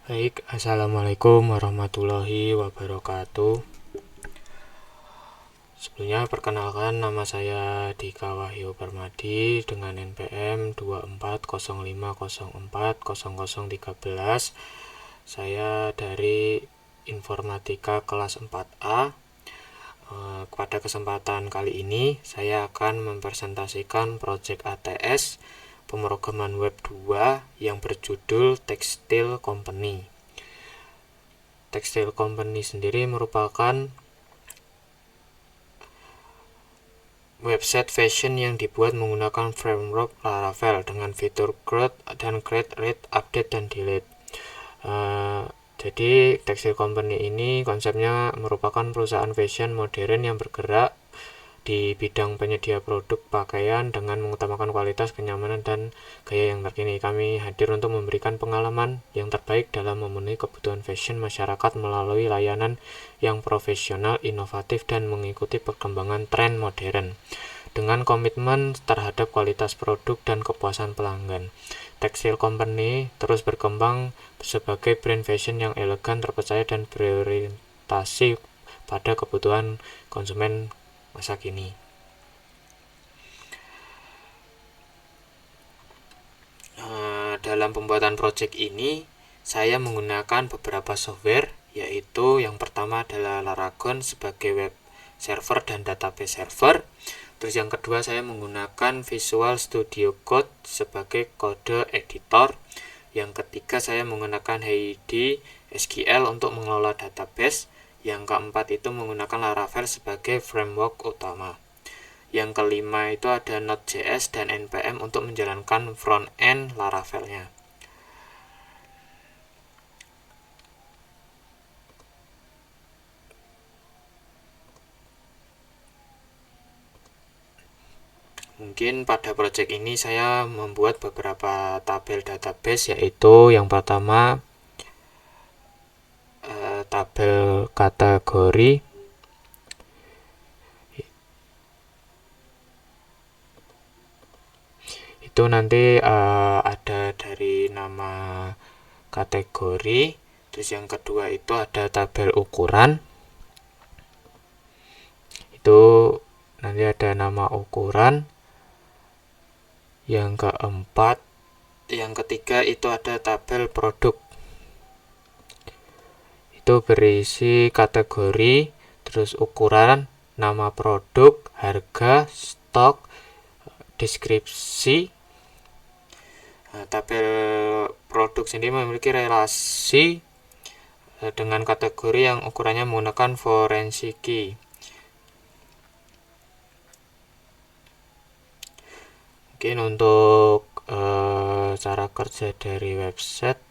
Baik, Assalamualaikum warahmatullahi wabarakatuh. Sebelumnya perkenalkan, nama saya Dika Wahyu Permadi dengan NPM 2405040013. Saya dari Informatika kelas 4A. Pada kesempatan kali ini saya akan mempresentasikan proyek ATS pemrograman web 2 yang berjudul Textile Company. Textile Company sendiri merupakan website fashion yang dibuat menggunakan framework Laravel dengan fitur create dan create, read, update, dan delete. Jadi Textile Company ini konsepnya merupakan perusahaan fashion modern yang bergerak di bidang penyedia produk pakaian dengan mengutamakan kualitas, kenyamanan, dan gaya yang terkini. Kami hadir untuk memberikan pengalaman yang terbaik dalam memenuhi kebutuhan fashion masyarakat melalui layanan yang profesional, inovatif, dan mengikuti perkembangan tren modern dengan komitmen terhadap kualitas produk dan kepuasan pelanggan. Textile Company terus berkembang sebagai brand fashion yang elegan, terpercaya, dan berorientasi pada kebutuhan konsumen masa kini. Dalam pembuatan proyek ini, saya menggunakan beberapa software, yaitu yang pertama adalah Laragon sebagai web server dan database server. Terus yang kedua saya menggunakan Visual Studio Code sebagai kode editor. Yang ketiga saya menggunakan Heidi SQL untuk mengelola database. Yang keempat itu menggunakan Laravel sebagai framework utama. Yang kelima itu ada Node.js dan NPM untuk menjalankan front-end Laravelnya. Mungkin pada proyek ini saya membuat beberapa tabel database, yaitu yang pertama tabel kategori. Itu nanti ada dari nama kategori. Terus yang kedua itu ada tabel ukuran. Itu nanti ada nama ukuran. Yang keempat, yang ketiga itu ada tabel produk. Itu berisi kategori, terus ukuran, nama produk, harga, stok, deskripsi. Tabel produk sendiri memiliki relasi dengan kategori yang ukurannya menggunakan forensic key. Mungkin untuk cara kerja dari website,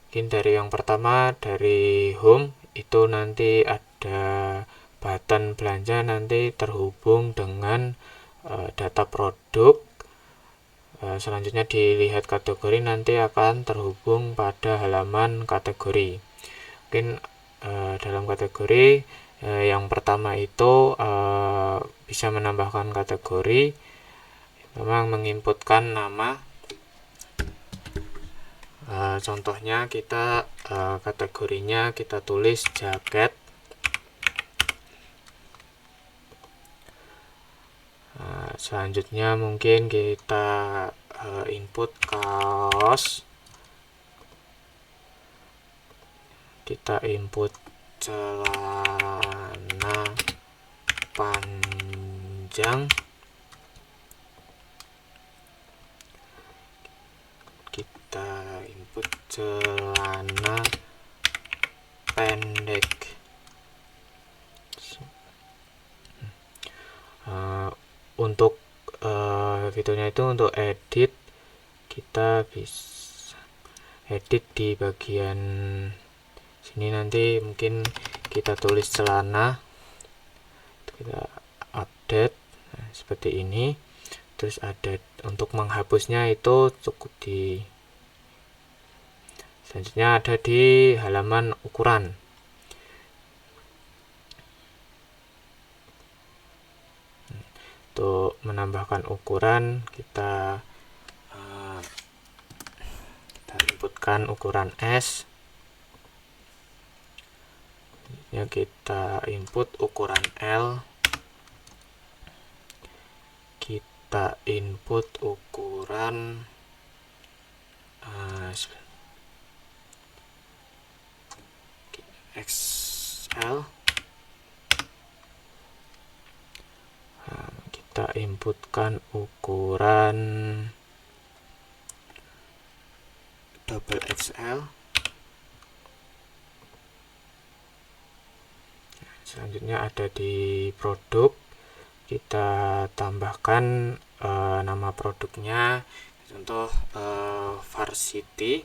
mungkin dari yang pertama dari home itu nanti ada button belanja, nanti terhubung dengan data produk. Selanjutnya dilihat kategori, nanti akan terhubung pada halaman kategori. Mungkin dalam kategori yang pertama itu bisa menambahkan kategori, memang menginputkan nama. Contohnya kita kategorinya kita tulis jaket. Selanjutnya mungkin kita input kaos, kita input celana panjang, kita input celana pendek. Untuk fiturnya itu untuk edit, kita bisa edit di bagian sini. Nanti mungkin kita tulis celana, kita update seperti ini. Terus ada untuk menghapusnya itu cukup di selanjutnya ada di halaman ukuran. Untuk menambahkan ukuran kita inputkan ukuran S. Ya, kita input ukuran L, kita input ukuran XL, kita inputkan ukuran double XL. Selanjutnya ada di produk, kita tambahkan nama produknya, contoh Varsity.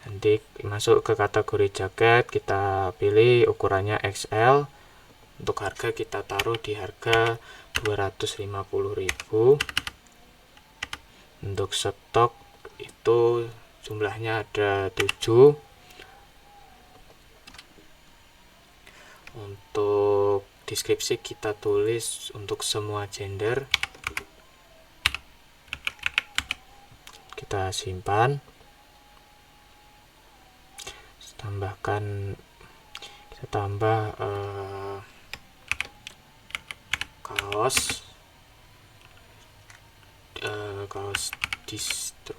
Nanti masuk ke kategori jaket, kita pilih ukurannya XL. Untuk harga kita taruh di harga 250.000. Untuk stok itu jumlahnya ada 7. Untuk deskripsi kita tulis untuk semua gender. Kita simpan. Kita tambah kaos distro,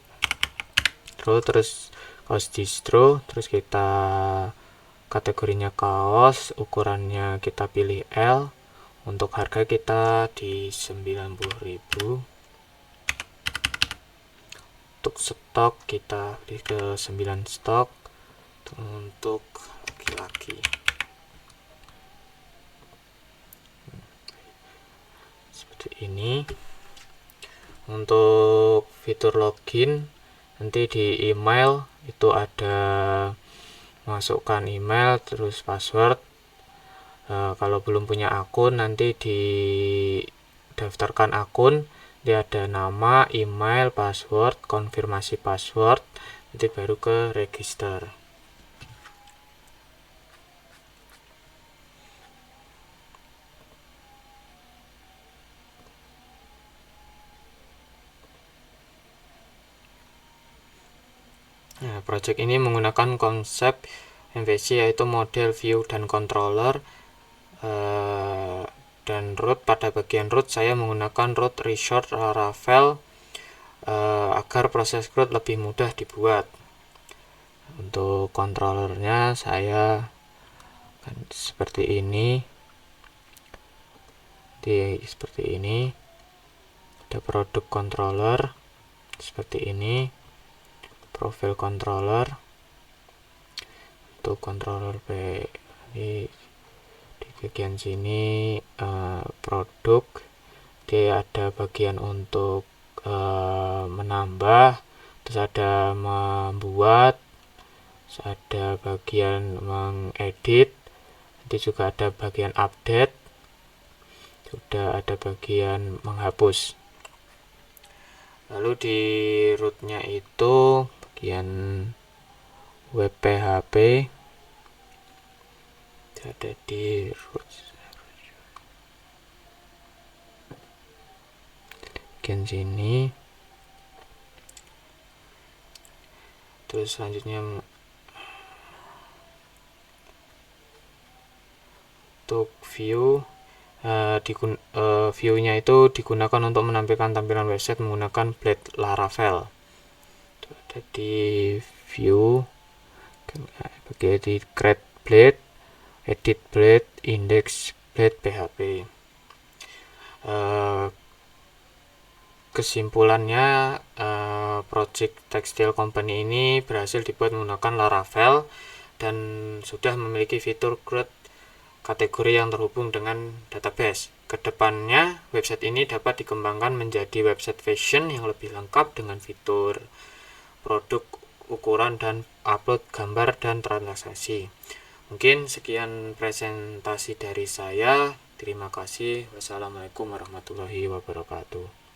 terus kaos distro, terus kita kategorinya kaos, ukurannya kita pilih L, untuk harga kita di 90.000. Untuk stok kita pilih ke 9 stok untuk laki-laki. Seperti ini. Untuk fitur login, nanti di email itu ada masukkan email terus password. Kalau belum punya akun, nanti di daftarkan akun, dia ada nama, email, password, konfirmasi password, nanti baru ke register. Nah, project ini menggunakan konsep MVC, yaitu model, view, dan controller. Dan root, pada bagian root saya menggunakan root resort Laravel agar proses root lebih mudah dibuat. Untuk controllernya saya seperti ini. Seperti ini. Ada produk controller seperti ini. Profil controller. Untuk controller ini di bagian sini produk, dia ada bagian untuk menambah, terus ada membuat, terus ada bagian mengedit, nanti juga ada bagian update, sudah ada bagian menghapus. Lalu di rootnya itu bagian web PHP ada di root bagian sini. Terus selanjutnya untuk view, view-nya itu digunakan untuk menampilkan tampilan website menggunakan Blade Laravel. Ada di view, bagian di create Blade, edit Blade, index Blade PHP. Kesimpulannya, project tekstil company ini berhasil dibuat menggunakan Laravel dan sudah memiliki fitur growth kategori yang terhubung dengan database. Kedepannya, website ini dapat dikembangkan menjadi website fashion yang lebih lengkap dengan fitur produk, ukuran, dan upload gambar dan transaksi. Mungkin sekian presentasi dari saya. Terima kasih. Wassalamualaikum warahmatullahi wabarakatuh.